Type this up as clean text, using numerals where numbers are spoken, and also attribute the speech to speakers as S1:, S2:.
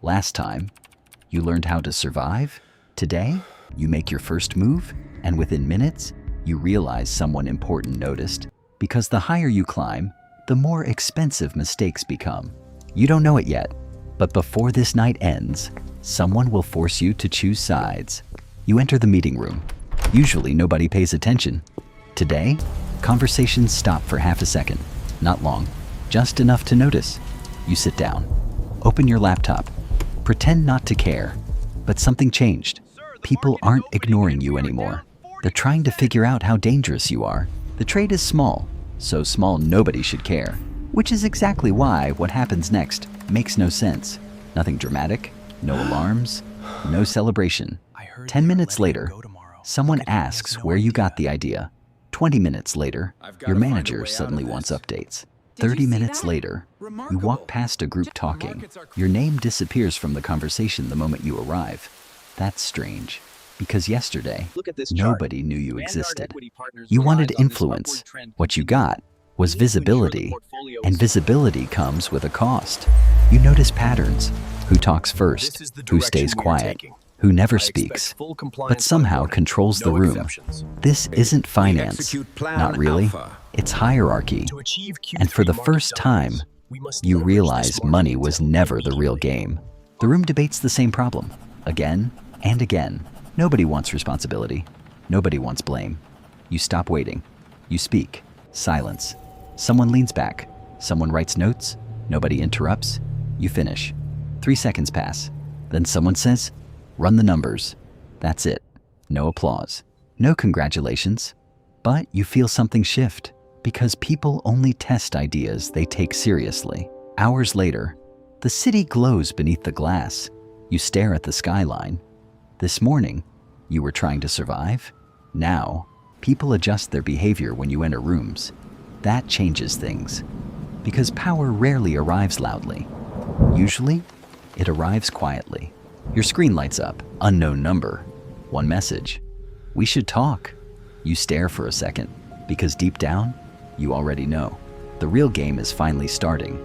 S1: Last time, you learned how to survive. Today, you make your first move, and within minutes, you realize someone important noticed. Because the higher you climb, the more expensive mistakes become. You don't know it yet, but before this night ends, someone will force you to choose sides. You enter the meeting room. Usually nobody pays attention. Today, conversations stop for half a second. Not long, just enough to notice. You sit down, open your laptop, pretend not to care, but something changed. People aren't ignoring you anymore. They're trying to figure out how dangerous you are. The trade is small, so small nobody should care, which is exactly why what happens next makes no sense. Nothing dramatic, no alarms, no celebration. 10 minutes later, someone asks where you got the idea. 20 minutes later, your manager suddenly wants updates. 30 minutes later, you walk past a group talking. Your name disappears from the conversation the moment you arrive. That's strange, because yesterday, nobody knew you existed. You wanted influence. What you got was visibility, and visibility comes with a cost. You notice patterns. Who talks first, who stays quiet, who never speaks, but somehow controls the room. This isn't finance, not really. It's hierarchy. And for the first time, you realize money was never the real game. The room debates the same problem, again and again. Nobody wants responsibility. Nobody wants blame. You stop waiting. You speak. Silence. Someone leans back. Someone writes notes. Nobody interrupts. You finish. 3 seconds pass. Then someone says, "Run the numbers." That's it. No applause. No congratulations. But you feel something shift, because people only test ideas they take seriously. Hours later, the city glows beneath the glass. You stare at the skyline. This morning, you were trying to survive. Now, people adjust their behavior when you enter rooms. That changes things, because power rarely arrives loudly. Usually, it arrives quietly. Your screen lights up. Unknown number. One message. "We should talk." You stare for a second, because deep down, you already know. The real game is finally starting.